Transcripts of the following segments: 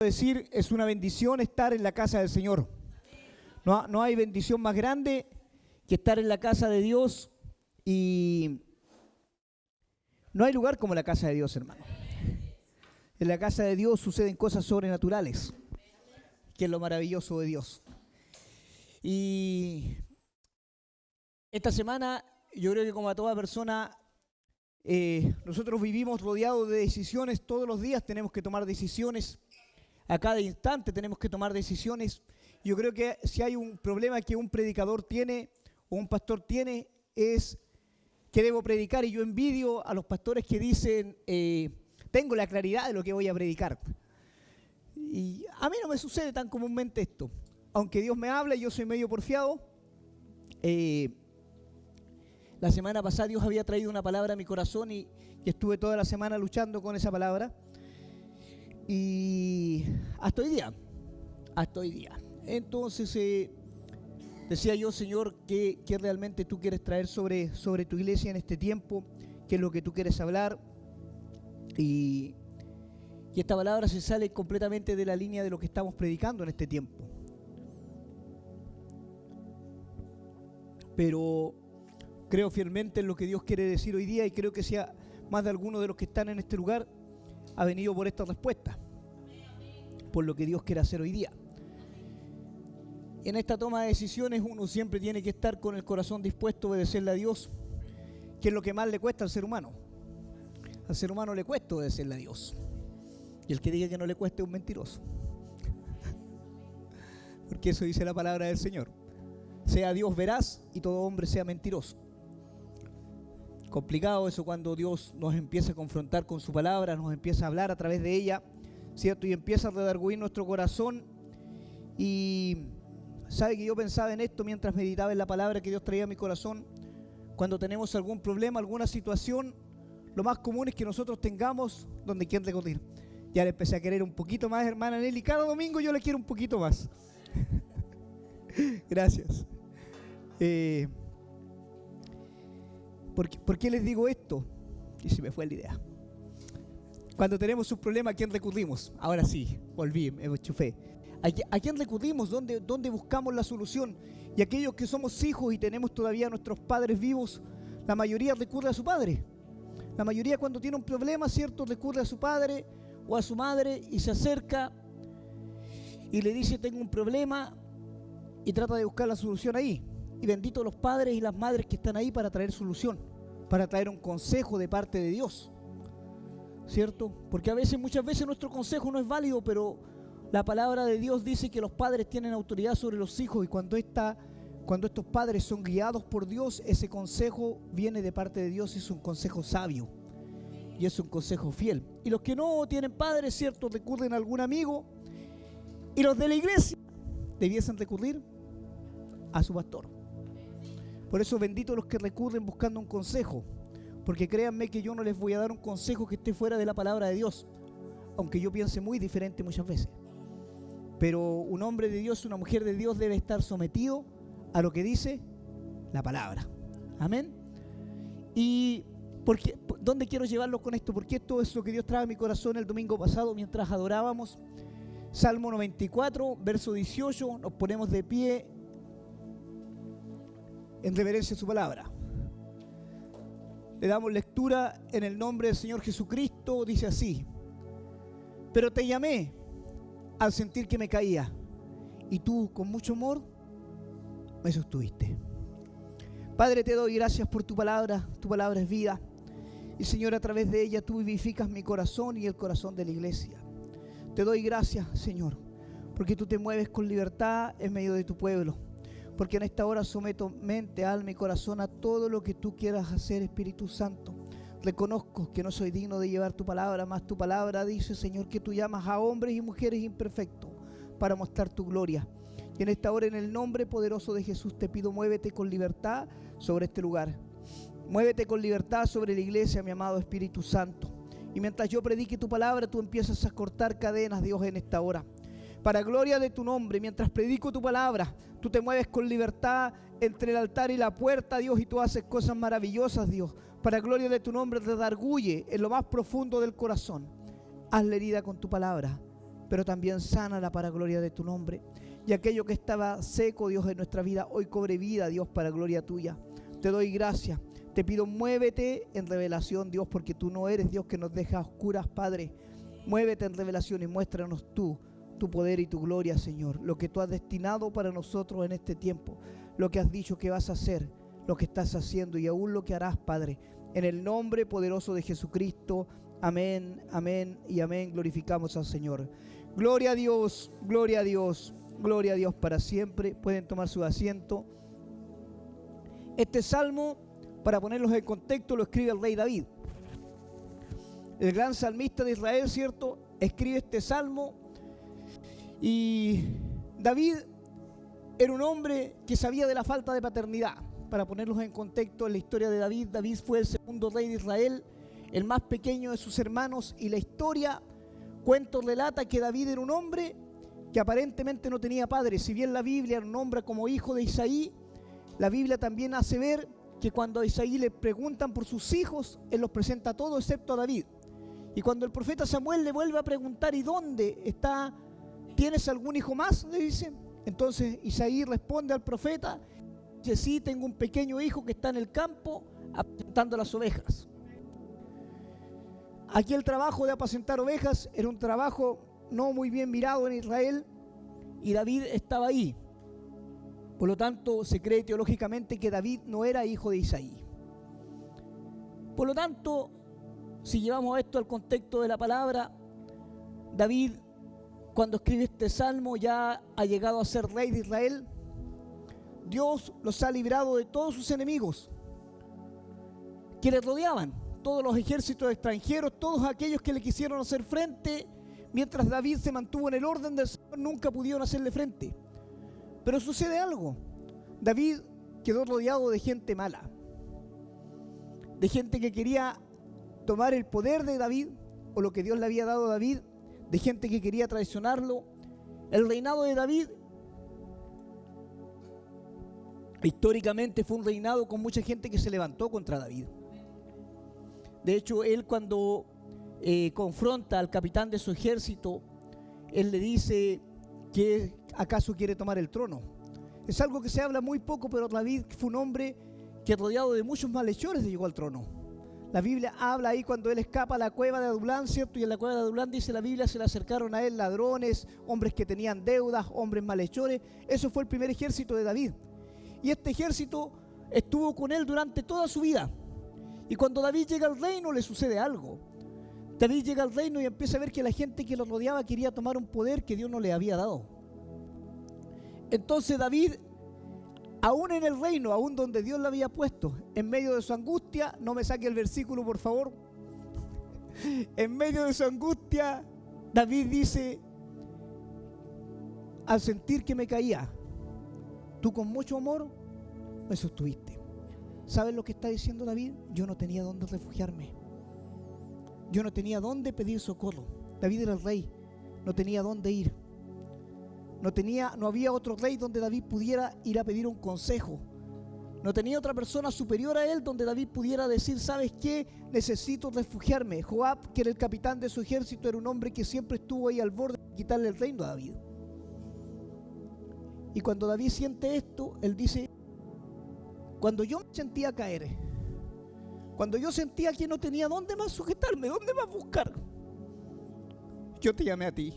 Decir, es una bendición estar en la casa del Señor. No hay bendición más grande que estar en la casa de Dios, y no hay lugar como la casa de Dios, hermano. En la casa de Dios suceden cosas sobrenaturales, que es lo maravilloso de Dios. Y esta semana, yo creo que como a toda persona, nosotros vivimos rodeados de decisiones. Todos los días tenemos que tomar decisiones. A cada instante tenemos que tomar decisiones. Yo creo que si hay un problema que un predicador tiene o un pastor tiene, es que debo predicar. Y yo envidio a los pastores que dicen, tengo la claridad de lo que voy a predicar. Y a mí no me sucede tan comúnmente esto. Aunque Dios me habla y yo soy medio porfiado, la semana pasada Dios había traído una palabra a mi corazón y estuve toda la semana luchando con esa palabra. Y hasta hoy día. Entonces decía yo, Señor, ¿qué realmente tú quieres traer sobre tu iglesia en este tiempo? ¿Qué es lo que tú quieres hablar? Y esta palabra se sale completamente de la línea de lo que estamos predicando en este tiempo. Pero creo fielmente en lo que Dios quiere decir hoy día, y creo que sea más de alguno de los que están en este lugar ha venido por esta respuesta, por lo que Dios quiere hacer hoy día. En esta toma de decisiones uno siempre tiene que estar con el corazón dispuesto a obedecerle a Dios, que es lo que más le cuesta al ser humano. Al ser humano le cuesta obedecerle a Dios, y el que diga que no le cueste es un mentiroso, porque eso dice la palabra del Señor: sea Dios veraz y todo hombre sea mentiroso. Complicado eso cuando Dios nos empieza a confrontar con su palabra, nos empieza a hablar a través de ella, ¿cierto? Y empieza a redarguir nuestro corazón. Y sabe que yo pensaba en esto mientras meditaba en la palabra que Dios traía a mi corazón. Cuando tenemos algún problema, alguna situación, lo más común es que nosotros tengamos donde quien recurrir. Ya le empecé a querer un poquito más, hermana Nelly. Cada domingo yo le quiero un poquito más. Gracias. ¿Por qué les digo esto? Y se me fue la idea. Cuando tenemos un problema, ¿a quién recurrimos? Ahora sí, volví, me enchufé. ¿A quién recurrimos? ¿Dónde buscamos la solución? Y aquellos que somos hijos y tenemos todavía a nuestros padres vivos, la mayoría recurre a su padre. La mayoría, cuando tiene un problema, ¿cierto?, recurre a su padre o a su madre y se acerca y le dice: tengo un problema, y trata de buscar la solución ahí. Y bendito los padres y las madres que están ahí para traer solución, para traer un consejo de parte de Dios, ¿cierto? Porque muchas veces nuestro consejo no es válido, pero la palabra de Dios dice que los padres tienen autoridad sobre los hijos, y cuando estos padres son guiados por Dios, ese consejo viene de parte de Dios, y es un consejo sabio y es un consejo fiel. Y los que no tienen padres, ¿cierto?, recurren a algún amigo, y los de la iglesia debiesen recurrir a su pastor. Por eso bendito los que recurren buscando un consejo, porque créanme que yo no les voy a dar un consejo que esté fuera de la palabra de Dios, aunque yo piense muy diferente muchas veces. Pero un hombre de Dios, una mujer de Dios debe estar sometido a lo que dice la palabra. Amén. ¿Y dónde quiero llevarlos con esto? Porque esto es lo que Dios trae a mi corazón el domingo pasado mientras adorábamos. Salmo 94, verso 18, nos ponemos de pie en reverencia a su palabra. Le damos lectura en el nombre del Señor Jesucristo. Dice así: pero te llamé al sentir que me caía, y tú con mucho amor me sostuviste. Padre, te doy gracias por tu palabra es vida, y Señor, a través de ella tú vivificas mi corazón y el corazón de la iglesia. Te doy gracias, Señor, porque tú te mueves con libertad en medio de tu pueblo, porque en esta hora someto mente, alma y corazón a todo lo que tú quieras hacer, Espíritu Santo. Reconozco que no soy digno de llevar tu palabra, mas tu palabra dice, Señor, que tú llamas a hombres y mujeres imperfectos para mostrar tu gloria. Y en esta hora, en el nombre poderoso de Jesús, te pido, muévete con libertad sobre este lugar. Muévete con libertad sobre la iglesia, mi amado Espíritu Santo. Y mientras yo predique tu palabra, tú empiezas a cortar cadenas, Dios, en esta hora. Para gloria de tu nombre, mientras predico tu palabra, tú te mueves con libertad entre el altar y la puerta, Dios, y tú haces cosas maravillosas, Dios. Para gloria de tu nombre, redarguye en lo más profundo del corazón. Haz la herida con tu palabra, pero también sánala para gloria de tu nombre. Y aquello que estaba seco, Dios, en nuestra vida, hoy cobre vida, Dios, para gloria tuya. Te doy gracias. Te pido, muévete en revelación, Dios, porque tú no eres Dios que nos deja a oscuras, Padre. Muévete en revelación y muéstranos tú, tu poder y tu gloria, Señor. Lo que tú has destinado para nosotros en este tiempo. Lo que has dicho que vas a hacer, lo que estás haciendo y aún lo que harás, Padre. En el nombre poderoso de Jesucristo. Amén, amén y amén. Glorificamos al Señor. Gloria a Dios, gloria a Dios, gloria a Dios para siempre. Pueden tomar su asiento. Este salmo, para ponerlos en contexto, lo escribe el rey David. El gran salmista de Israel, ¿cierto? Escribe este salmo. Y David era un hombre que sabía de la falta de paternidad. Para ponerlos en contexto en la historia de David, David fue el segundo rey de Israel, el más pequeño de sus hermanos, y la historia relata que David era un hombre que aparentemente no tenía padre. Si bien la Biblia lo nombra como hijo de Isaí, la Biblia también hace ver que cuando a Isaí le preguntan por sus hijos, él los presenta a todos excepto a David. Y cuando el profeta Samuel le vuelve a preguntar, ¿y dónde está? ¿Tienes algún hijo más?, le dice. Entonces Isaí responde al profeta, dice: sí, tengo un pequeño hijo que está en el campo apacentando las ovejas. Aquí el trabajo de apacentar ovejas era un trabajo no muy bien mirado en Israel, y David estaba ahí. Por lo tanto, se cree teológicamente que David no era hijo de Isaí. Por lo tanto, si llevamos esto al contexto de la palabra, David, cuando escribe este salmo, ya ha llegado a ser rey de Israel. Dios los ha librado de todos sus enemigos que le rodeaban, todos los ejércitos extranjeros, todos aquellos que le quisieron hacer frente. Mientras David se mantuvo en el orden del Señor, nunca pudieron hacerle frente. Pero sucede algo. David quedó rodeado de gente mala, de gente que quería tomar el poder de David o lo que Dios le había dado a David, de gente que quería traicionarlo. El reinado de David históricamente fue un reinado con mucha gente que se levantó contra David. De hecho, él cuando confronta al capitán de su ejército, él le dice que acaso quiere tomar el trono. Es algo que se habla muy poco, pero David fue un hombre que, rodeado de muchos malhechores, llegó al trono. La Biblia habla ahí cuando él escapa a la cueva de Adulán, ¿cierto? Y en la cueva de Adulán, dice la Biblia, se le acercaron a él ladrones, hombres que tenían deudas, hombres malhechores. Eso fue el primer ejército de David. Y este ejército estuvo con él durante toda su vida. Y cuando David llega al reino, le sucede algo. David llega al reino y empieza a ver que la gente que lo rodeaba quería tomar un poder que Dios no le había dado. Entonces David, aún en el reino, aún donde Dios lo había puesto, en medio de su angustia, no me saque el versículo por favor, en medio de su angustia, David dice, al sentir que me caía, tú con mucho amor me sostuviste. ¿Sabes lo que está diciendo David? Yo no tenía dónde refugiarme. Yo no tenía dónde pedir socorro. David era el rey, no tenía dónde ir. No había otro rey donde David pudiera ir a pedir un consejo. No tenía otra persona superior a él donde David pudiera decir, ¿sabes qué? Necesito refugiarme. Joab, que era el capitán de su ejército, era un hombre que siempre estuvo ahí al borde de quitarle el reino a David. Y cuando David siente esto, él dice, cuando yo me sentía caer, cuando yo sentía que no tenía dónde más sujetarme, dónde más buscar, yo te llamé a ti.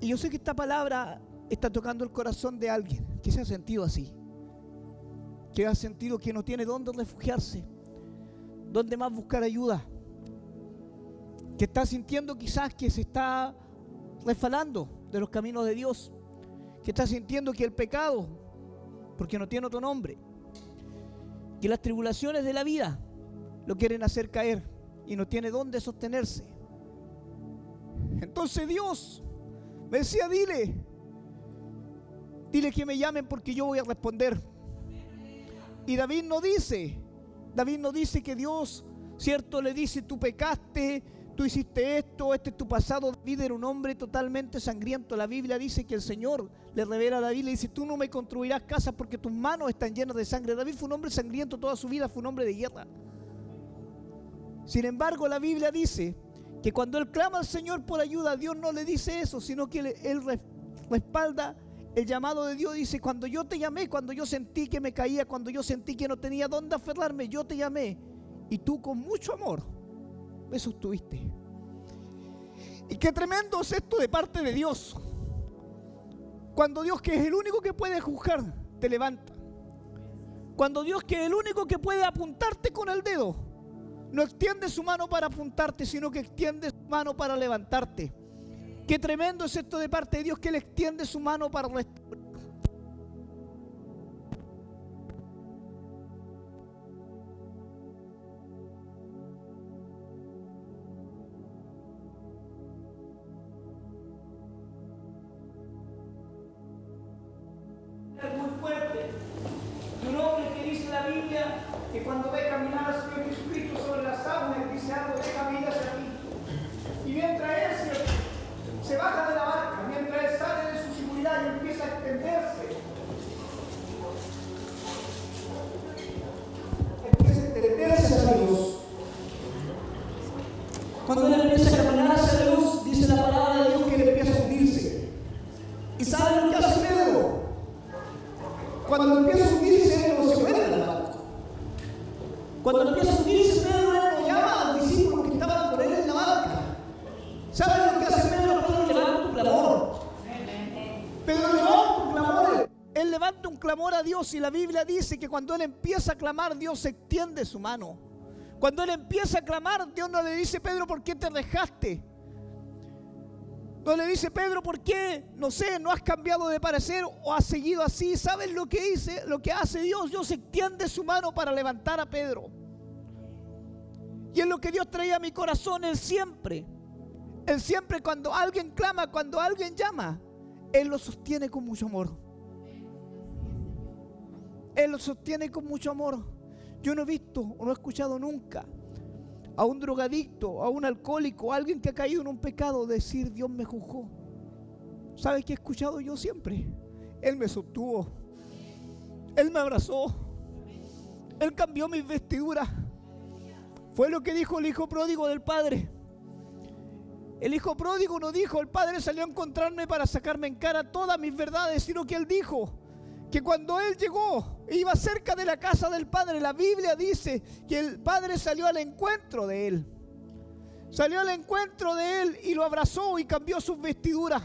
Y yo sé que esta palabra está tocando el corazón de alguien que se ha sentido así, que ha sentido que no tiene dónde refugiarse, dónde más buscar ayuda, que está sintiendo quizás que se está resbalando de los caminos de Dios, que está sintiendo que el pecado, porque no tiene otro nombre, que las tribulaciones de la vida lo quieren hacer caer y no tiene dónde sostenerse. Entonces Dios me decía, dile que me llamen porque yo voy a responder. Y David no dice que Dios, cierto, le dice, tú pecaste, tú hiciste esto, este es tu pasado. David era un hombre totalmente sangriento. La Biblia dice que el Señor le revela a David, le dice, tú no me construirás casas porque tus manos están llenas de sangre. David fue un hombre sangriento toda su vida, fue un hombre de guerra. Sin embargo, la Biblia dice que cuando él clama al Señor por ayuda, Dios no le dice eso, sino que él respalda el llamado de Dios. Dice: cuando yo te llamé, cuando yo sentí que me caía, cuando yo sentí que no tenía dónde aferrarme, yo te llamé y tú con mucho amor me sostuviste. Y qué tremendo es esto de parte de Dios. Cuando Dios, que es el único que puede juzgar, te levanta. Cuando Dios, que es el único que puede apuntarte con el dedo, no extiende su mano para apuntarte, sino que extiende su mano para levantarte. Qué tremendo es esto de parte de Dios, que Él extiende su mano para restaurar. Es muy fuerte. Un hombre que dice la Biblia que cuando ve caminar al Señor Jesucristo sobre las aguas, Él dice algo: deja mi vida hacia ti. Y mientras Él se baja de la barca, mientras Él sale de su seguridad y empieza a extenderse, hacia Dios. Cuando Él empieza a caminar hacia Dios, dice la palabra de Dios que Él empieza a hundirse. ¿Y saben lo que hace Pedro? Cuando empieza a hundirse, Él no se mueve de la barca. Cuando empieza a hundirse, Pedro no llama a los discípulos que estaban con Él en la barca. ¿Saben lo que hace Pedro? Pedro levanta un clamor. Pedro levanta un clamor. Él levanta un clamor a Dios, y la Biblia dice que cuando Él empieza a clamar, Dios extiende su mano. Cuando Él empieza a clamar, Dios no le dice: Pedro, ¿por qué te alejaste? No le dice: Pedro, ¿por qué, no sé, no has cambiado de parecer o has seguido así? ¿Sabes lo que dice? Lo que hace Dios. Dios extiende su mano para levantar a Pedro. Y es lo que Dios traía a mi corazón. Él siempre cuando alguien clama, cuando alguien llama, Él lo sostiene con mucho amor. Él lo sostiene con mucho amor. Yo no he visto o no he escuchado nunca a un drogadicto, a un alcohólico, a alguien que ha caído en un pecado decir: Dios me juzgó. ¿Sabe qué he escuchado yo siempre? Él me sostuvo. Él me abrazó. Él cambió mis vestiduras. Fue lo que dijo el hijo pródigo del padre. El hijo pródigo no dijo: el padre salió a encontrarme para sacarme en cara todas mis verdades, sino que él dijo que cuando él llegó, iba cerca de la casa del padre, la Biblia dice que el padre salió al encuentro de él. Salió al encuentro de él y lo abrazó y cambió sus vestiduras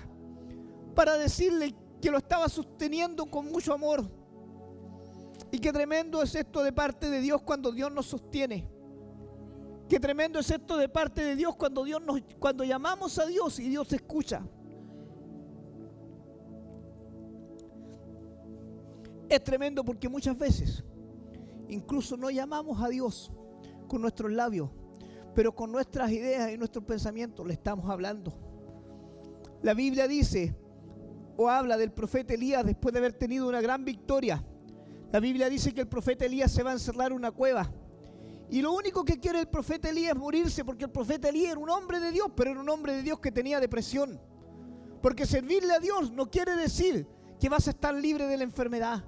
para decirle que lo estaba sosteniendo con mucho amor. Y qué tremendo es esto de parte de Dios cuando Dios nos sostiene. Qué tremendo es esto de parte de Dios cuando llamamos a Dios y Dios escucha. Es tremendo porque muchas veces incluso no llamamos a Dios con nuestros labios, pero con nuestras ideas y nuestros pensamientos le estamos hablando. La Biblia dice o habla del profeta Elías después de haber tenido una gran victoria. La Biblia dice que el profeta Elías se va a encerrar en una cueva. Y lo único que quiere el profeta Elías es morirse, porque el profeta Elías era un hombre de Dios, pero era un hombre de Dios que tenía depresión. Porque servirle a Dios no quiere decir que vas a estar libre de la enfermedad,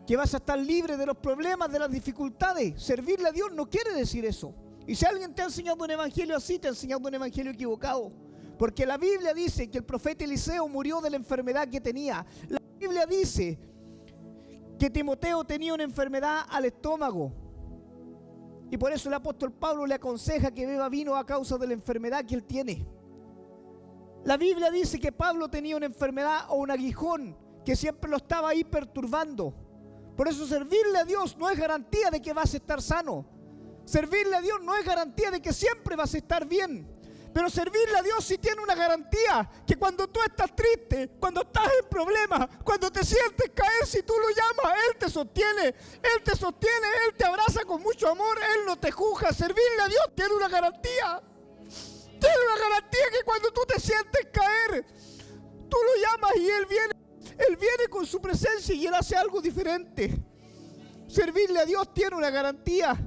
que vas a estar libre de los problemas, de las dificultades. Servirle a Dios no quiere decir eso. Y si alguien te ha enseñado un evangelio así, te ha enseñado un evangelio equivocado. Porque la Biblia dice que el profeta Eliseo murió de la enfermedad que tenía. La Biblia dice que Timoteo tenía una enfermedad al estómago. Y por eso el apóstol Pablo le aconseja que beba vino a causa de la enfermedad que él tiene. La Biblia dice que Pablo tenía una enfermedad o un aguijón que siempre lo estaba ahí perturbando. Por eso servirle a Dios no es garantía de que vas a estar sano. Servirle a Dios no es garantía de que siempre vas a estar bien. Pero servirle a Dios sí tiene una garantía, que cuando tú estás triste, cuando estás en problemas, cuando te sientes caer, si tú lo llamas, Él te sostiene, Él te abraza con mucho amor, Él no te juzga. Servirle a Dios tiene una garantía. Tiene una garantía que cuando tú te sientes caer, tú lo llamas y Él viene con su presencia y Él hace algo diferente. Servirle a Dios tiene una garantía.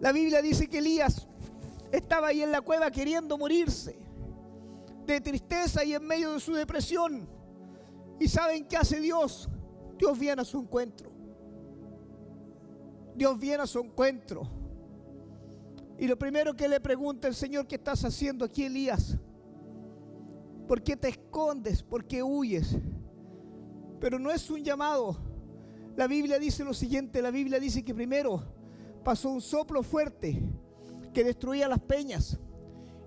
La Biblia dice que Elías estaba ahí en la cueva queriendo morirse de tristeza y en medio de su depresión. ¿Y saben qué hace Dios? Dios viene a su encuentro. Dios viene a su encuentro. Y lo primero que le pregunta el Señor: ¿qué estás haciendo aquí, Elías? ¿Por qué te escondes? ¿Por qué huyes? Pero no es un llamado. La Biblia dice lo siguiente: la Biblia dice que primero pasó un soplo fuerte que destruía las peñas.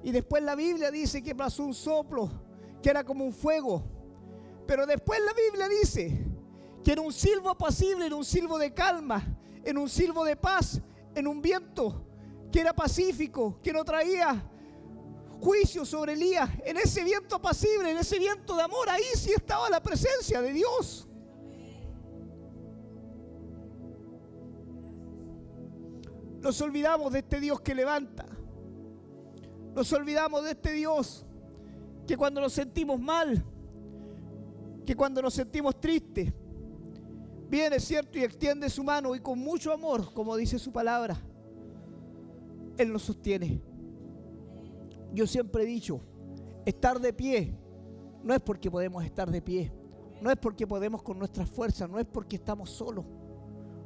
Y después la Biblia dice que pasó un soplo que era como un fuego. Pero después la Biblia dice que era un silbo apacible, era un silbo de calma, en un silbo de paz, en un viento que era pacífico, que no traía juicio sobre Elías. En ese viento apacible, en ese viento de amor, ahí sí estaba la presencia de Dios. Nos olvidamos de este Dios que levanta. Nos olvidamos de este Dios que cuando nos sentimos mal, que cuando nos sentimos tristes, viene, ¿cierto?, y extiende su mano y con mucho amor, como dice su palabra, Él nos sostiene. Yo siempre he dicho, estar de pie no es porque podemos estar de pie, no es porque podemos con nuestras fuerzas, no es porque estamos solos.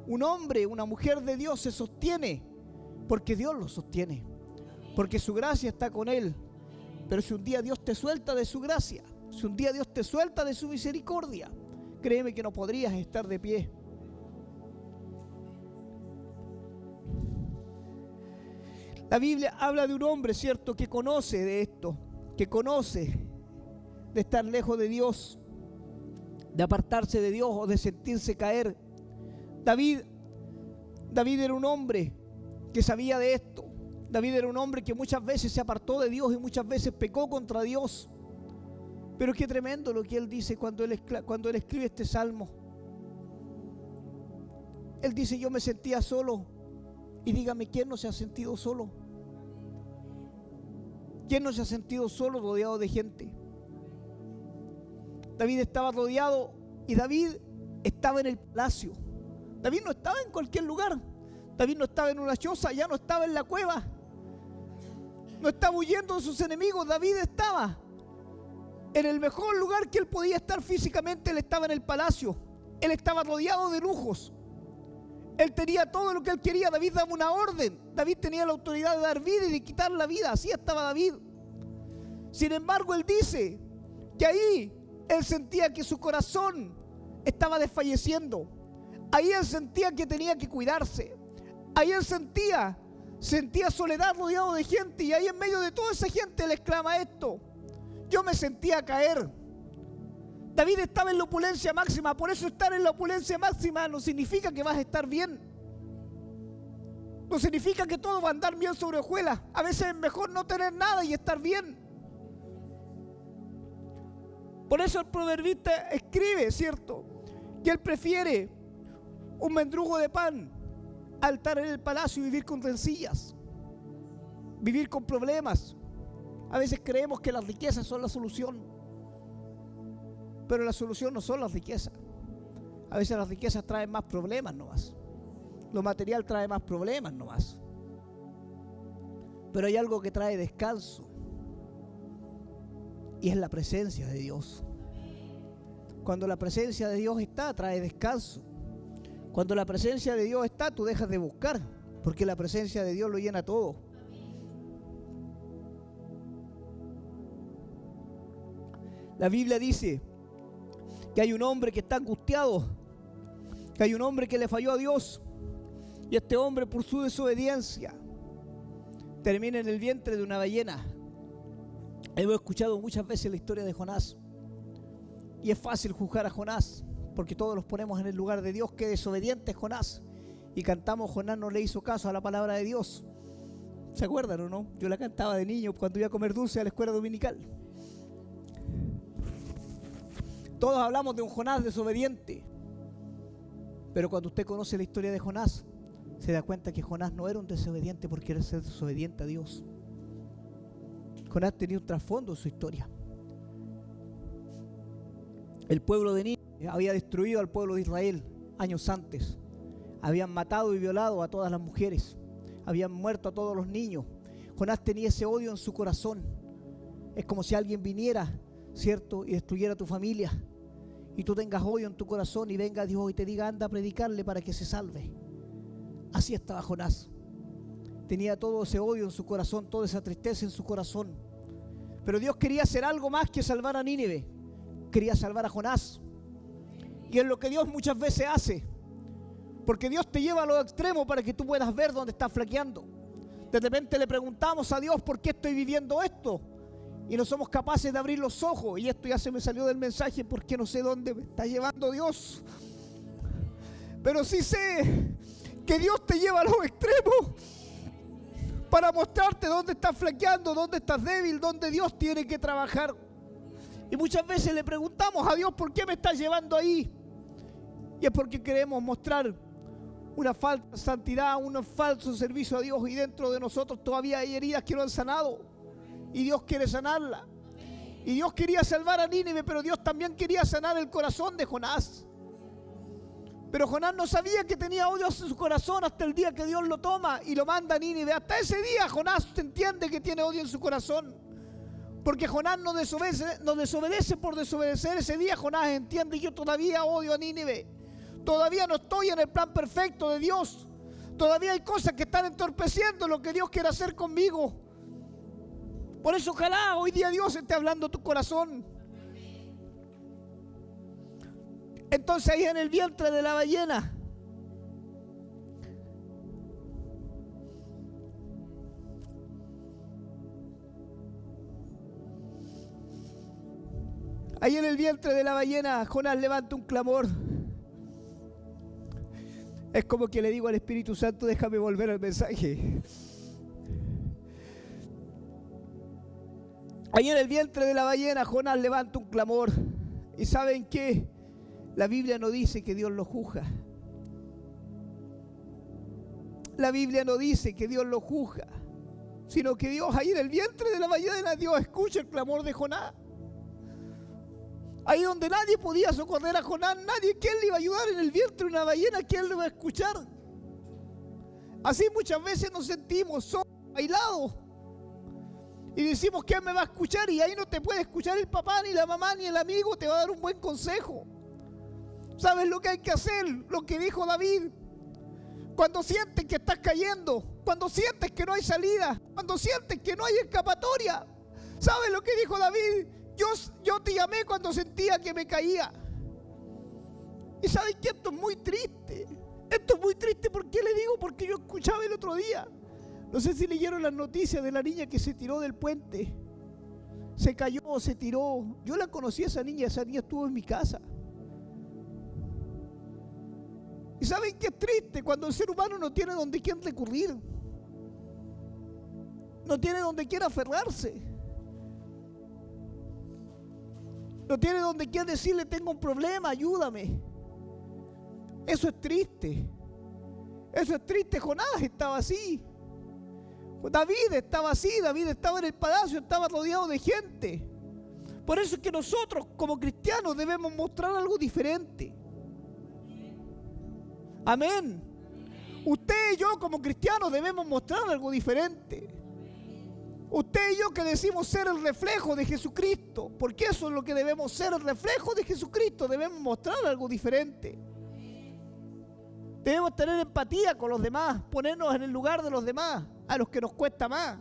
Un hombre, una mujer de Dios se sostiene porque Dios lo sostiene, porque su gracia está con él. Pero si un día Dios te suelta de su gracia, si un día Dios te suelta de su misericordia, créeme que no podrías estar de pie. La Biblia habla de un hombre, ¿cierto?, que conoce de esto, que conoce de estar lejos de Dios, de apartarse de Dios o de sentirse caer. David era un hombre que sabía de esto. David era un hombre que muchas veces se apartó de Dios y muchas veces pecó contra Dios. Pero qué tremendo lo que él dice cuando él escribe este salmo. Él dice: yo me sentía solo. Y dígame, ¿quién no se ha sentido solo? ¿Quién no se ha sentido solo rodeado de gente? David estaba rodeado y David estaba en el palacio. David no estaba en cualquier lugar. David no estaba en una choza, ya no estaba en la cueva. No estaba huyendo de sus enemigos. David estaba en el mejor lugar que él podía estar físicamente. Él estaba en el palacio. Él estaba rodeado de lujos. Él tenía todo lo que él quería. David daba una orden. David tenía la autoridad de dar vida y de quitar la vida. Así estaba David. Sin embargo, él dice que ahí él sentía que su corazón estaba desfalleciendo. Ahí él sentía que tenía que cuidarse. Ahí él sentía soledad rodeado de gente. Y ahí en medio de toda esa gente él exclama esto: yo me sentía caer. David estaba en la opulencia máxima. Por eso estar en la opulencia máxima no significa que vas a estar bien. No significa que todo va a andar bien sobre hojuelas. A veces es mejor no tener nada y estar bien. Por eso el proverbista escribe, ¿cierto?, que él prefiere un mendrugo de pan a estar en el palacio y vivir con rencillas, vivir con problemas. A veces creemos que las riquezas son la solución. Pero la solución no son las riquezas. A veces las riquezas traen más problemas nomás. Lo material trae más problemas nomás. Pero hay algo que trae descanso. Y es la presencia de Dios. Cuando la presencia de Dios está, trae descanso. Cuando la presencia de Dios está, tú dejas de buscar. Porque la presencia de Dios lo llena todo. La Biblia dice que hay un hombre que está angustiado, que hay un hombre que le falló a Dios, y este hombre, por su desobediencia, termina en el vientre de una ballena. Hemos escuchado muchas veces la historia de Jonás, y es fácil juzgar a Jonás porque todos los ponemos en el lugar de Dios. Qué desobediente es Jonás, y cantamos: Jonás no le hizo caso a la palabra de Dios. ¿Se acuerdan o no? Yo la cantaba de niño cuando iba a comer dulce a la escuela dominical. Todos hablamos de un Jonás desobediente. Pero cuando usted conoce la historia de Jonás, se da cuenta que Jonás no era un desobediente porque era ser desobediente a Dios. Jonás tenía un trasfondo en su historia. El pueblo de Nínive había destruido al pueblo de Israel años antes. Habían matado y violado a todas las mujeres. Habían muerto a todos los niños. Jonás tenía ese odio en su corazón. Es como si alguien viniera, ¿cierto?, y destruyera tu familia, y tú tengas odio en tu corazón, y venga Dios y te diga: anda a predicarle para que se salve. Así estaba Jonás. tenía todo ese odio en su corazón, toda esa tristeza en su corazón. Pero Dios quería hacer algo más que salvar a Nínive. Quería salvar a Jonás. Y es lo que Dios muchas veces hace. Porque Dios te lleva a los extremos para que tú puedas ver dónde estás flaqueando. De repente le preguntamos a Dios, ¿por qué estoy viviendo esto? Y no somos capaces de abrir los ojos. Y esto ya se me salió del mensaje porque no sé dónde me está llevando Dios. Pero sí sé que Dios te lleva a los extremos para mostrarte dónde estás flaqueando, dónde estás débil, dónde Dios tiene que trabajar. Y muchas veces le preguntamos a Dios, ¿por qué me estás llevando ahí? Y es porque queremos mostrar una falta de santidad, un falso servicio a Dios, y dentro de nosotros todavía hay heridas que no han sanado y Dios quiere sanarlas. Y Dios quería salvar a Nínive, pero Dios también quería sanar el corazón de Jonás. Pero Jonás no sabía que tenía odio en su corazón hasta el día que Dios lo toma y lo manda a Nínive. Hasta ese día Jonás entiende que tiene odio en su corazón, porque Jonás no desobedece por desobedecer. Ese día Jonás entiende: yo todavía odio a Nínive. Todavía no estoy en el plan perfecto de Dios. Todavía hay cosas que están entorpeciendo lo que Dios quiere hacer conmigo. Por eso ojalá hoy día Dios esté hablando a tu corazón. Entonces ahí en el vientre de la ballena, Jonás levanta un clamor. Es como que le digo al Espíritu Santo: déjame volver al mensaje. Ahí en el vientre de la ballena Jonás levanta un clamor. ¿Y saben qué? La Biblia no dice que Dios lo juzga. La Biblia no dice que Dios lo juzga, sino que Dios ahí en el vientre de la ballena, Dios escucha el clamor de Jonás. Ahí donde nadie podía socorrer a Jonás, nadie, ¿quién le iba a ayudar en el vientre de una ballena? ¿Quién le va a escuchar? Así muchas veces nos sentimos solos, aislados. Y decimos: ¿quién me va a escuchar? Y ahí no te puede escuchar el papá, ni la mamá, ni el amigo te va a dar un buen consejo. ¿Sabes lo que hay que hacer? Lo que dijo David. Cuando sientes que estás cayendo, cuando sientes que no hay salida, cuando sientes que no hay escapatoria, ¿sabes lo que dijo David? Yo te llamé cuando sentía que me caía. Y ¿saben que esto es muy triste? Esto es muy triste. ¿Por qué le digo? Porque yo escuchaba el otro día, no sé si leyeron las noticias de la niña que se tiró del puente. Se cayó, se tiró. Yo la conocí a esa niña estuvo en mi casa. ¿Y saben qué es triste? Cuando el ser humano no tiene donde quién recurrir, no tiene donde quién aferrarse, no tiene donde quién decirle: tengo un problema, ayúdame. Eso es triste. Eso es triste. Jonás estaba así. David estaba así. David estaba en el palacio, estaba rodeado de gente. Por eso es que nosotros como cristianos debemos mostrar algo diferente. Amén. Usted y yo como cristianos debemos mostrar algo diferente. Usted y yo que decimos ser el reflejo de Jesucristo, porque eso es lo que debemos ser, el reflejo de Jesucristo, debemos mostrar algo diferente. Debemos tener empatía con los demás, ponernos en el lugar de los demás, a los que nos cuesta más.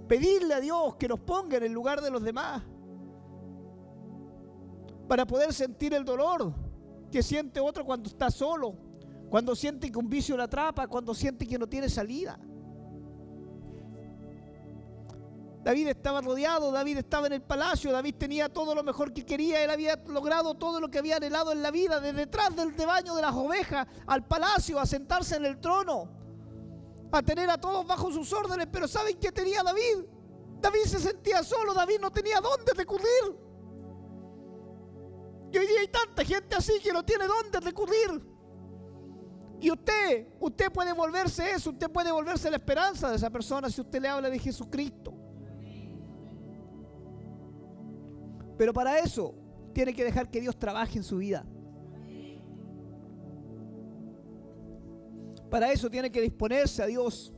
Pedirle a Dios que nos ponga en el lugar de los demás, para poder sentir el dolor que siente otro cuando está solo, cuando siente que un vicio lo atrapa, cuando siente que no tiene salida. David estaba rodeado, David estaba en el palacio, David tenía todo lo mejor que quería, él había logrado todo lo que había anhelado en la vida, desde detrás del rebaño de las ovejas al palacio, a sentarse en el trono, a tener a todos bajo sus órdenes. Pero ¿saben qué tenía David? David se sentía solo, David no tenía dónde recurrir. Y hoy día hay tanta gente así que no tiene dónde recurrir. Y usted puede volverse eso, usted puede volverse la esperanza de esa persona si usted le habla de Jesucristo. Pero para eso tiene que dejar que Dios trabaje en su vida. Para eso tiene que disponerse a Dios.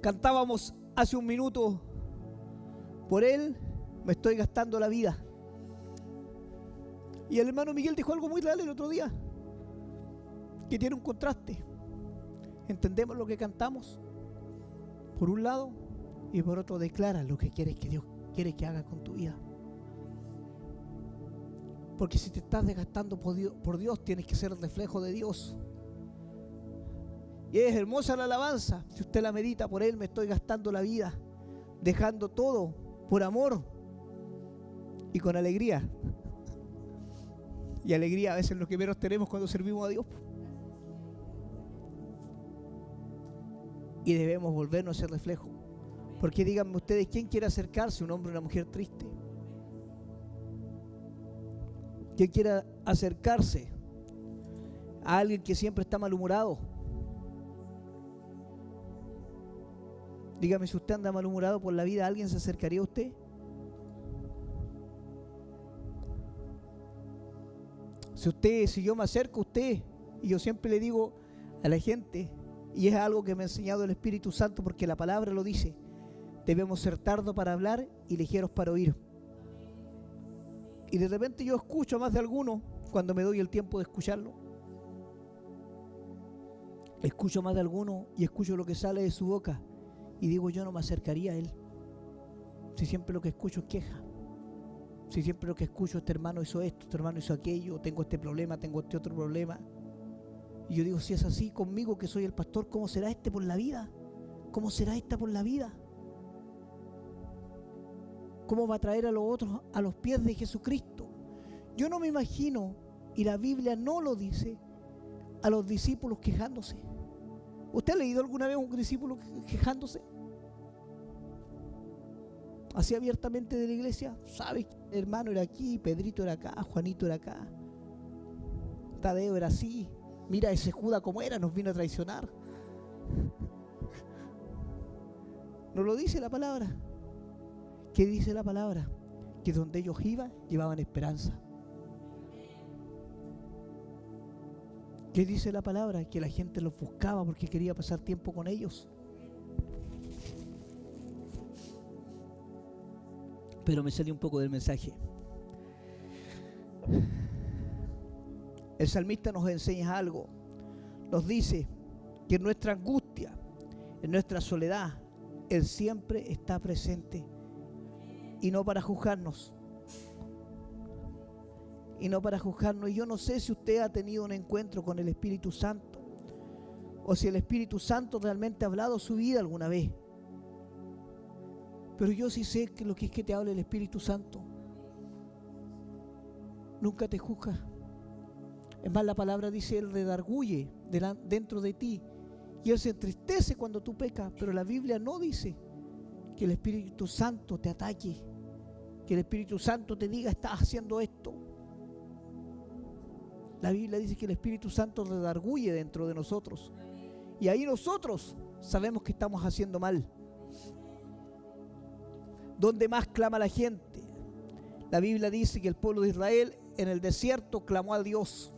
Cantábamos hace un minuto: por Él me estoy gastando la vida. Y el hermano Miguel dijo algo muy real el otro día, que tiene un contraste. ¿Entendemos lo que cantamos? Por un lado, y por otro declara lo que quieres que Dios quiere que haga con tu vida. Porque si te estás desgastando por Dios, tienes que ser el reflejo de Dios. Y es hermosa la alabanza. Si usted la medita, por Él me estoy gastando la vida, dejando todo por amor y con alegría. Y alegría a veces es lo que menos tenemos cuando servimos a Dios. Y debemos volvernos ese reflejo. Porque díganme ustedes, ¿quién quiere acercarse a un hombre o una mujer triste? ¿Quién quiere acercarse a alguien que siempre está malhumorado? Dígame, si usted anda malhumorado por la vida, ¿alguien se acercaría a usted? Si yo me acerco a usted, y yo siempre le digo a la gente, y es algo que me ha enseñado el Espíritu Santo, porque la palabra lo dice, debemos ser tardos para hablar y ligeros para oír. Y de repente yo escucho a más de alguno, cuando me doy el tiempo de escucharlo, escucho más de alguno y escucho lo que sale de su boca, y digo, yo no me acercaría a él, si siempre lo que escucho es queja, si siempre lo que escucho, este hermano hizo esto, este hermano hizo aquello, tengo este problema, tengo este otro problema. Y yo digo, si es así conmigo que soy el pastor, ¿cómo será este por la vida? ¿Cómo será esta por la vida? ¿Cómo va a traer a los otros a los pies de Jesucristo? Yo no me imagino, y la Biblia no lo dice, a los discípulos quejándose. ¿Usted ha leído alguna vez a un discípulo quejándose? Así abiertamente de la iglesia. ¿Sabes? Hermano era aquí, Pedrito era acá, Juanito era acá, Tadeo era así. Mira ese Judas como era, nos vino a traicionar. ¿No lo dice la palabra? ¿Qué dice la palabra? Que donde ellos iban, llevaban esperanza. ¿Qué dice la palabra? Que la gente los buscaba porque quería pasar tiempo con ellos. Pero me salió un poco del mensaje. El salmista nos enseña algo. Nos dice que en nuestra angustia, en nuestra soledad, Él siempre está presente. Y no para juzgarnos. Y no para juzgarnos. Y yo no sé si usted ha tenido un encuentro con el Espíritu Santo, o si el Espíritu Santo realmente ha hablado su vida alguna vez. Pero yo sí sé que lo que es que te hable el Espíritu Santo. Nunca te juzga. Es más, la palabra dice, Él redarguye dentro de ti. Y Él se entristece cuando tú pecas. Pero la Biblia no dice que el Espíritu Santo te ataque, que el Espíritu Santo te diga, estás haciendo esto. La Biblia dice que el Espíritu Santo redarguye dentro de nosotros. Y ahí nosotros sabemos que estamos haciendo mal. ¿Dónde más clama la gente? La Biblia dice que el pueblo de Israel en el desierto clamó a Dios.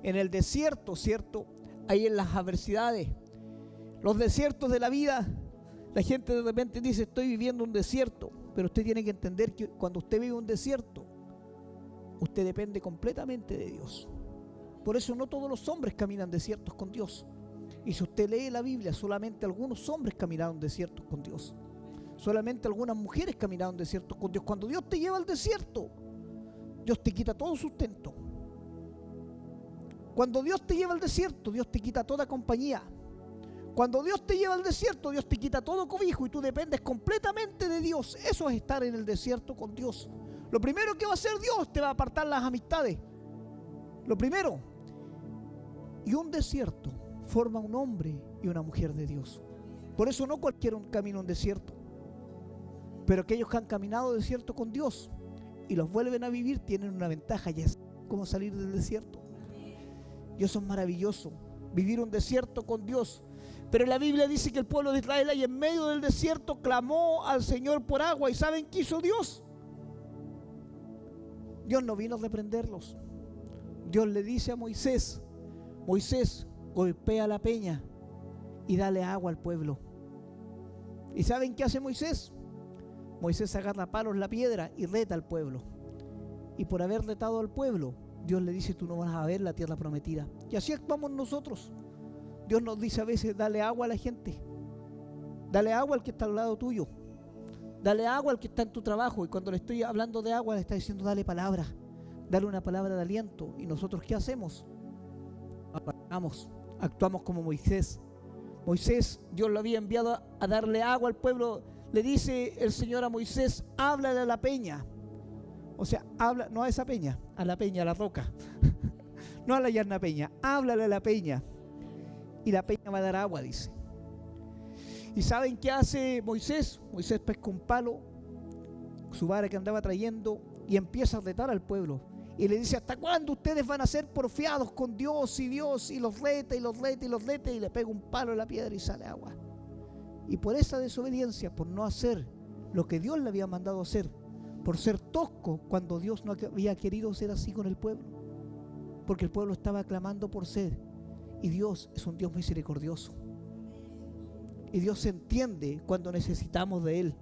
En el desierto, ¿cierto? Ahí en las adversidades, los desiertos de la vida, la gente de repente dice, estoy viviendo un desierto. Pero usted tiene que entender que cuando usted vive un desierto, usted depende completamente de Dios. Por eso no todos los hombres caminan desiertos con Dios. Y si usted lee la Biblia, solamente algunos hombres caminaron desiertos con Dios. Solamente algunas mujeres caminaron desiertos con Dios. Cuando Dios te lleva al desierto, Dios te quita todo sustento. Cuando Dios te lleva al desierto, Dios te quita toda compañía. Cuando Dios te lleva al desierto, Dios te quita todo cobijo y tú dependes completamente de Dios. Eso es estar en el desierto con Dios. Lo primero que va a hacer Dios, te va a apartar las amistades. Lo primero. Y un desierto forma un hombre y una mujer de Dios. Por eso no cualquiera camina un desierto. Pero aquellos que han caminado desierto con Dios y los vuelven a vivir tienen una ventaja, y es cómo salir del desierto. Y eso es maravilloso, vivir un desierto con Dios. Pero la Biblia dice que el pueblo de Israel ahí en medio del desierto clamó al Señor por agua. ¿Y saben qué hizo Dios? Dios no vino a reprenderlos. Dios le dice a Moisés, Moisés, golpea la peña y dale agua al pueblo. ¿Y saben qué hace Moisés? Moisés agarra a palos la piedra y reta al pueblo. Y por haber retado al pueblo, Dios le dice, tú no vas a ver la tierra prometida. Y así actuamos nosotros. Dios nos dice a veces, dale agua a la gente. Dale agua al que está al lado tuyo. Dale agua al que está en tu trabajo. Y cuando le estoy hablando de agua, le está diciendo, dale palabra. Dale una palabra de aliento. ¿Y nosotros qué hacemos? Actuamos como Moisés. Moisés, Dios lo había enviado a darle agua al pueblo. Le dice el Señor a Moisés, háblale a la peña. O sea, habla, no a esa peña, a la peña, a la roca. No a la llana peña, háblale a la peña. Y la peña va a dar agua, dice. ¿Y saben qué hace Moisés? Moisés pesca un palo, su vara que andaba trayendo, y empieza a retar al pueblo. Y le dice, ¿hasta cuándo ustedes van a ser porfiados con Dios? Y los reta, y los reta, y los reta, y le pega un palo en la piedra y sale agua. Y por esa desobediencia, por no hacer lo que Dios le había mandado hacer, por ser tosco cuando Dios no había querido ser así con el pueblo, porque el pueblo estaba clamando por sed, y Dios es un Dios misericordioso. Y Dios se entiende cuando necesitamos de Él.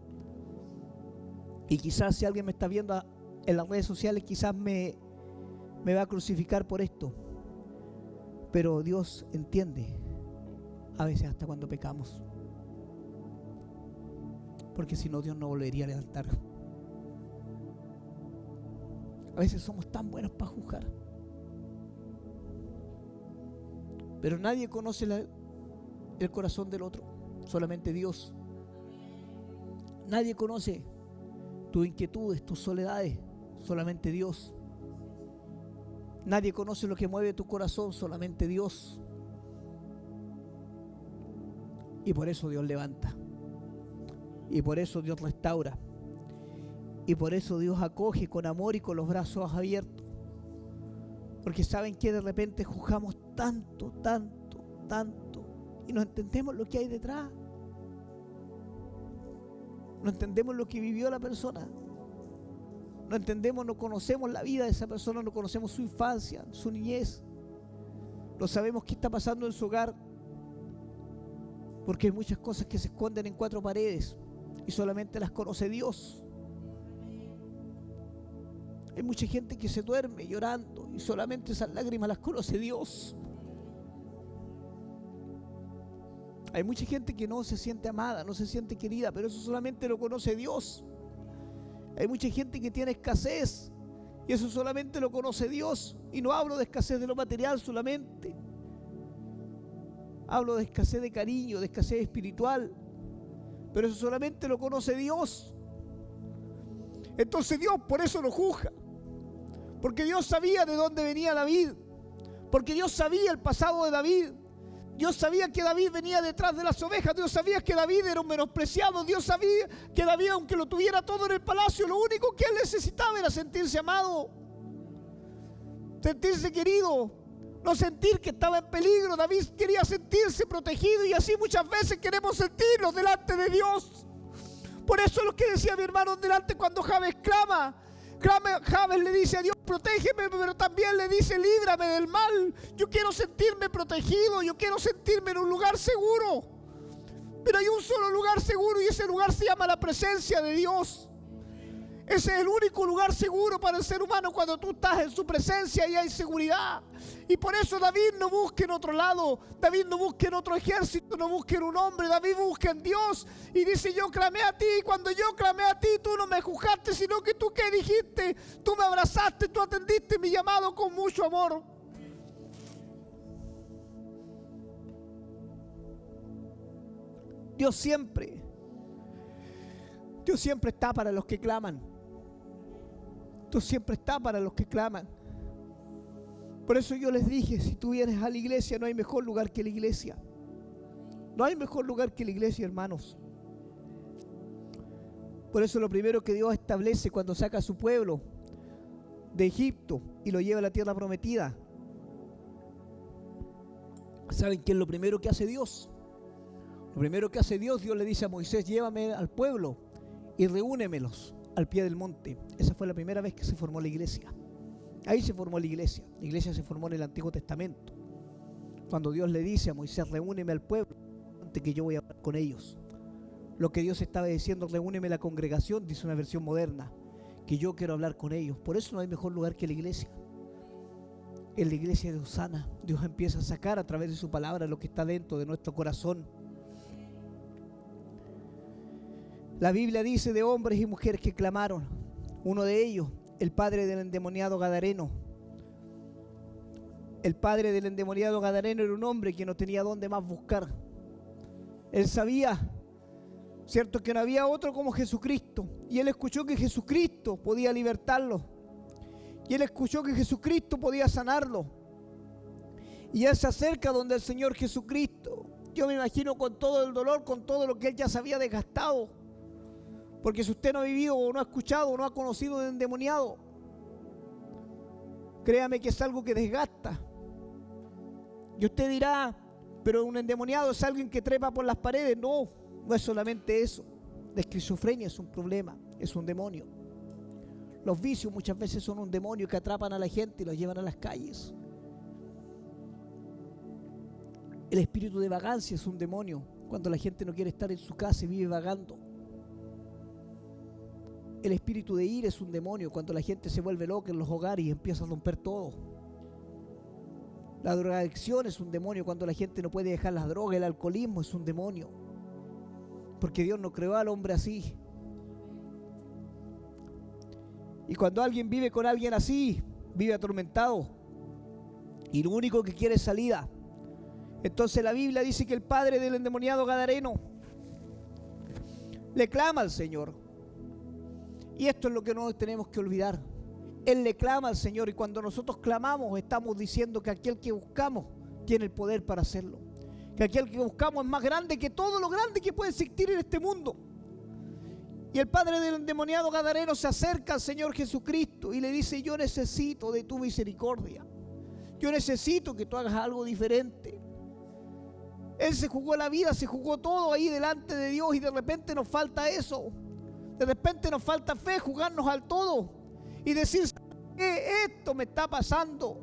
Y quizás si alguien me está viendo en las redes sociales, quizás me va a crucificar por esto. Pero Dios entiende a veces hasta cuando pecamos. Porque si no, Dios no volvería a levantar. A veces somos tan buenos para juzgar. Pero nadie conoce el corazón del otro. Solamente Dios. Nadie conoce tus inquietudes, tus soledades. Solamente Dios. Nadie conoce lo que mueve tu corazón. Solamente Dios. Y por eso Dios levanta. Y por eso Dios restaura. Y por eso Dios acoge con amor y con los brazos abiertos. Porque saben que de repente juzgamos tanto, y no entendemos lo que hay detrás. No entendemos lo que vivió la persona. No entendemos, no conocemos la vida de esa persona, no conocemos su infancia, su niñez. No sabemos qué está pasando en su hogar. Porque hay muchas cosas que se esconden en cuatro paredes y solamente las conoce Dios. Hay mucha gente que se duerme llorando y solamente esas lágrimas las conoce Dios. Hay mucha gente que no se siente amada, no se siente querida, pero eso solamente lo conoce Dios. Hay mucha gente que tiene escasez y eso solamente lo conoce Dios. Y no hablo de escasez de lo material solamente. Hablo de escasez de cariño, de escasez espiritual. Pero eso solamente lo conoce Dios. Entonces Dios por eso lo juzga. Porque Dios sabía de dónde venía David. Porque Dios sabía el pasado de David. Dios sabía que David venía detrás de las ovejas. Dios sabía que David era un menospreciado. Dios sabía que David, aunque lo tuviera todo en el palacio, lo único que él necesitaba era sentirse amado, sentirse querido, no sentir que estaba en peligro. David quería sentirse protegido, y así muchas veces queremos sentirnos delante de Dios. Por eso es lo que decía mi hermano delante cuando Jabes clama. Jabes le dice a Dios, protégeme, pero también le dice, líbrame del mal. Yo quiero sentirme protegido, yo quiero sentirme en un lugar seguro. Pero hay un solo lugar seguro, y ese lugar se llama la presencia de Dios. Ese es el único lugar seguro para el ser humano. Cuando tú estás en su presencia y hay seguridad. Y por eso David no busca en otro lado. David no busca en otro ejército, no busca en un hombre. David busca en Dios y dice, yo clamé a ti. Y cuando yo clamé a ti, tú no me juzgaste, sino que tú ¿qué dijiste? Tú me abrazaste, tú atendiste mi llamado con mucho amor. Dios siempre está para los que claman. Dios siempre está para los que claman. Por eso yo les dije, si tú vienes a la iglesia, no hay mejor lugar que la iglesia. No hay mejor lugar que la iglesia, hermanos. Por eso lo primero que Dios establece cuando saca a su pueblo de Egipto y lo lleva a la tierra prometida, ¿saben qué es lo primero que hace Dios? Lo primero que hace Dios le dice a Moisés, llévame al pueblo y reúnemelos al pie del monte. Esa fue la primera vez que se formó la iglesia. Ahí se formó la iglesia. La iglesia se formó en el Antiguo Testamento, cuando Dios le dice a Moisés, reúneme al pueblo, antes que yo voy a hablar con ellos. Lo que Dios estaba diciendo, reúneme la congregación, dice una versión moderna, que yo quiero hablar con ellos. Por eso no hay mejor lugar que la iglesia. en la iglesia de Osana, Dios empieza a sacar a través de su palabra lo que está dentro de nuestro corazón. La Biblia dice de hombres y mujeres que clamaron. Uno de ellos, el padre del endemoniado Gadareno. El padre del endemoniado Gadareno era un hombre que no tenía dónde más buscar. Él sabía, cierto, que no había otro como Jesucristo. Y él escuchó que Jesucristo podía libertarlo. Y él escuchó que Jesucristo podía sanarlo. Y él se acerca donde el Señor Jesucristo. Yo me imagino con todo el dolor, con todo lo que él ya se había desgastado. Porque si usted no ha vivido o no ha escuchado o no ha conocido de endemoniado, créame que es algo que desgasta. Y usted dirá, pero un endemoniado es alguien que trepa por las paredes. No, no es solamente eso. La esquizofrenia es un problema, es un demonio. Los vicios muchas veces son un demonio que atrapan a la gente y los llevan a las calles. El espíritu de vagancia es un demonio, cuando la gente no quiere estar en su casa y vive vagando. El espíritu de ira es un demonio, cuando la gente se vuelve loca en los hogares y empieza a romper todo. La drogadicción es un demonio, cuando la gente no puede dejar las drogas. El alcoholismo es un demonio, porque Dios no creó al hombre así. Y cuando alguien vive con alguien así, vive atormentado y lo único que quiere es salida. Entonces la Biblia dice que el padre del endemoniado Gadareno le clama al Señor. Y esto es lo que no tenemos que olvidar. Él le clama al Señor, y cuando nosotros clamamos estamos diciendo que aquel que buscamos tiene el poder para hacerlo. Que aquel que buscamos es más grande que todo lo grande que puede existir en este mundo. Y el padre del endemoniado Gadareno se acerca al Señor Jesucristo y le dice: yo necesito de tu misericordia. Yo necesito que tú hagas algo diferente. Él se jugó la vida, se jugó todo ahí delante de Dios, y de repente nos falta eso. De repente nos falta fe, jugarnos al todo y decir: esto me está pasando,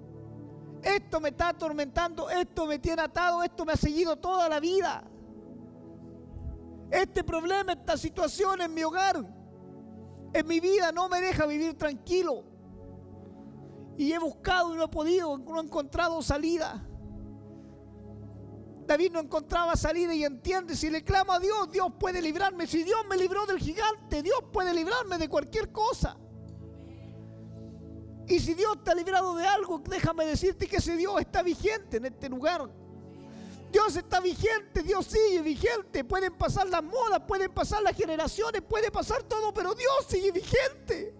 esto me está atormentando, esto me tiene atado, esto me ha seguido toda la vida. Este problema, esta situación en mi hogar, en mi vida, no me deja vivir tranquilo. Y he buscado y no he podido, no he encontrado salida. David no encontraba salida y entiende: si le clamo a Dios, Dios puede librarme. Si Dios me libró del gigante, Dios puede librarme de cualquier cosa. Y si Dios te ha librado de algo, déjame decirte que ese Dios está vigente en este lugar. Dios está vigente, Dios sigue vigente. Pueden pasar las modas, pueden pasar las generaciones, puede pasar todo, pero Dios sigue vigente.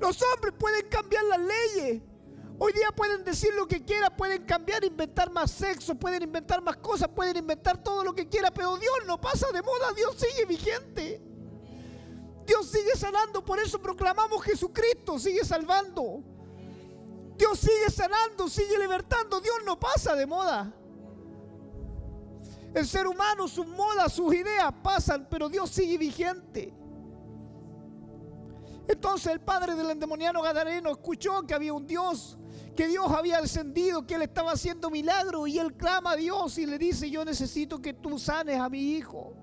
Los hombres pueden cambiar las leyes. Hoy día pueden decir lo que quieran, pueden cambiar, inventar más sexo, pueden inventar más cosas, pueden inventar todo lo que quieran, pero Dios no pasa de moda, Dios sigue vigente. Dios sigue sanando, por eso proclamamos: Jesucristo sigue salvando. Dios sigue sanando, sigue libertando, Dios no pasa de moda. El ser humano, sus modas, sus ideas pasan, pero Dios sigue vigente. Entonces el padre del endemoniado Gadareno escuchó que había un Dios, que Dios había descendido, que Él estaba haciendo milagros, y él clama a Dios y le dice: yo necesito que tú sanes a mi hijo.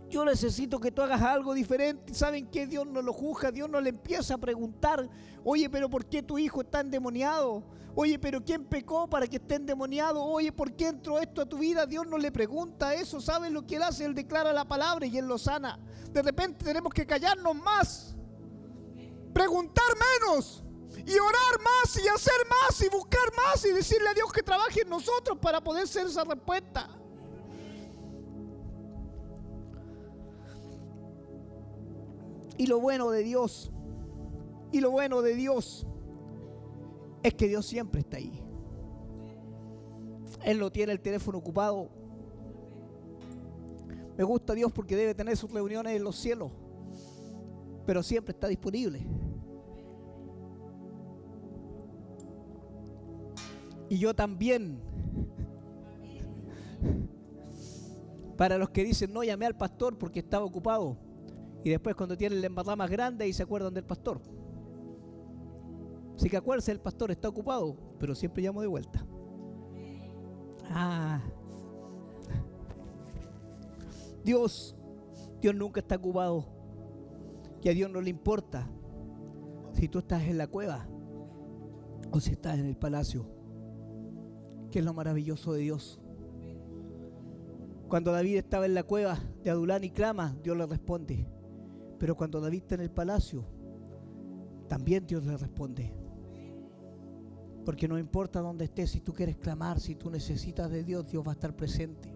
Yo necesito que tú hagas algo diferente. ¿Saben qué? Dios no lo juzga, Dios no le empieza a preguntar: oye, pero ¿por qué tu hijo está endemoniado? Oye, pero ¿quién pecó para que esté endemoniado? Oye, ¿por qué entró esto a tu vida? Dios no le pregunta eso. ¿Saben lo que Él hace? Él declara la palabra y Él lo sana. De repente tenemos que callarnos más, preguntar menos, y orar más, y hacer más, y buscar más, y decirle a Dios que trabaje en nosotros para poder ser esa respuesta. Y lo bueno de Dios, es que Dios siempre está ahí. Él no tiene el teléfono ocupado. Me gusta Dios porque debe tener sus reuniones en los cielos, pero siempre está disponible. Y yo también. Para los que dicen: no llamé al pastor porque estaba ocupado, y después cuando tienen la embarrada más grande y se acuerdan del pastor. Así que acuérdense, el pastor está ocupado, pero siempre llamo de vuelta. Dios nunca está ocupado. Y a Dios no le importa si tú estás en la cueva o si estás en el palacio, que es lo maravilloso de Dios. Cuando David estaba en la cueva de Adulán y clama, Dios le responde. Pero cuando David está en el palacio, también Dios le responde. Porque no importa dónde estés, si tú quieres clamar, si tú necesitas de Dios, Dios va a estar presente.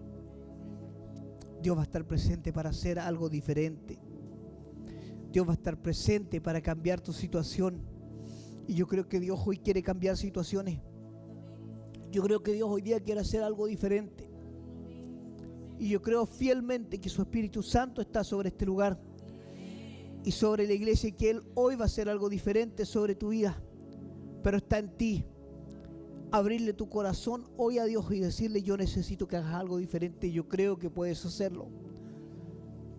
Dios va a estar presente para hacer algo diferente. Dios va a estar presente para cambiar tu situación. Y yo creo que Dios hoy quiere cambiar situaciones. Yo creo que Dios hoy día quiere hacer algo diferente. Y yo creo fielmente que su Espíritu Santo está sobre este lugar y sobre la iglesia, y que Él hoy va a hacer algo diferente sobre tu vida. Pero está en ti abrirle tu corazón hoy a Dios y decirle: yo necesito que hagas algo diferente. Y yo creo que puedes hacerlo.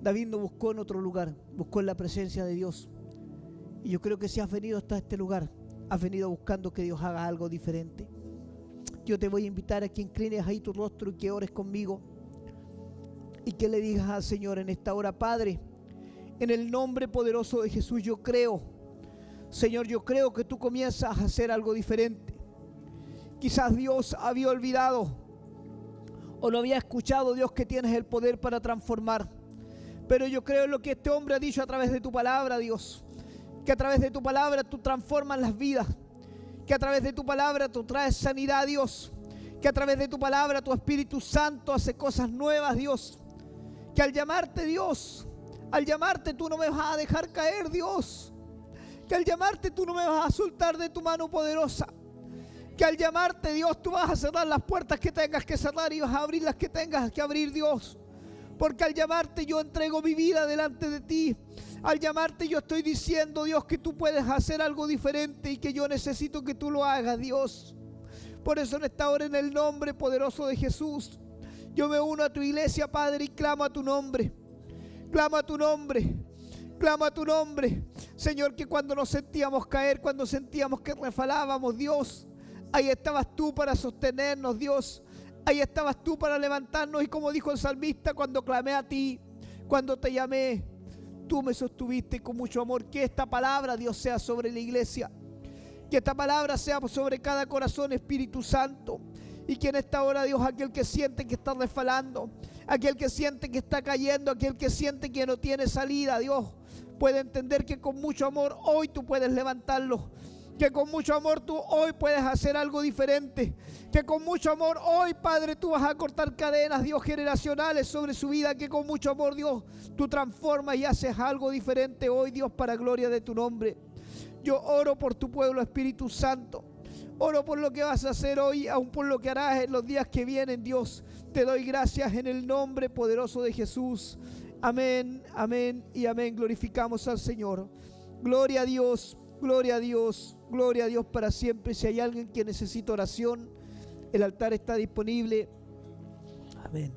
David no buscó en otro lugar, buscó en la presencia de Dios. Y yo creo que si has venido hasta este lugar, has venido buscando que Dios haga algo diferente. Yo te voy a invitar a que inclines ahí tu rostro y que ores conmigo. Y que le digas al Señor en esta hora: Padre, en el nombre poderoso de Jesús, yo creo, Señor, yo creo que tú comienzas a hacer algo diferente. Quizás Dios había olvidado o no había escuchado, Dios, que tienes el poder para transformar. Pero yo creo en lo que este hombre ha dicho a través de tu palabra, Dios. Que a través de tu palabra tú transformas las vidas. Que a través de tu palabra tú traes sanidad, Dios. Que a través de tu palabra tu Espíritu Santo hace cosas nuevas, Dios. Que al llamarte, Dios, al llamarte tú no me vas a dejar caer, Dios. Que al llamarte tú no me vas a soltar de tu mano poderosa. Que al llamarte, Dios, tú vas a cerrar las puertas que tengas que cerrar y vas a abrir las que tengas que abrir, Dios. Porque al llamarte yo entrego mi vida delante de ti. Al llamarte yo estoy diciendo, Dios, que tú puedes hacer algo diferente y que yo necesito que tú lo hagas, Dios. Por eso en esta hora, en el nombre poderoso de Jesús, yo me uno a tu iglesia, Padre, y clamo a tu nombre. Clamo a tu nombre. Clamo a tu nombre. Señor, que cuando nos sentíamos caer, cuando sentíamos que resbalábamos, Dios, ahí estabas tú para sostenernos, Dios. Ahí estabas tú para levantarnos. Y como dijo el salmista, cuando clamé a ti, cuando te llamé, tú me sostuviste con mucho amor. Que esta palabra, Dios, sea sobre la iglesia. Que esta palabra sea sobre cada corazón, Espíritu Santo. Y que en esta hora, Dios, aquel que siente que está resbalando, aquel que siente que está cayendo, aquel que siente que no tiene salida, Dios, puede entender que con mucho amor hoy tú puedes levantarlo. Que con mucho amor tú hoy puedes hacer algo diferente. Que con mucho amor hoy, Padre, tú vas a cortar cadenas, Dios, generacionales sobre su vida. Que con mucho amor, Dios, tú transformas y haces algo diferente hoy, Dios, para gloria de tu nombre. Yo oro por tu pueblo, Espíritu Santo. Oro por lo que vas a hacer hoy, aún por lo que harás en los días que vienen, Dios. Te doy gracias en el nombre poderoso de Jesús. Amén, amén y amén. Glorificamos al Señor. Gloria a Dios, gloria a Dios, gloria a Dios para siempre. Si hay alguien que necesita oración, el altar está disponible. Amén.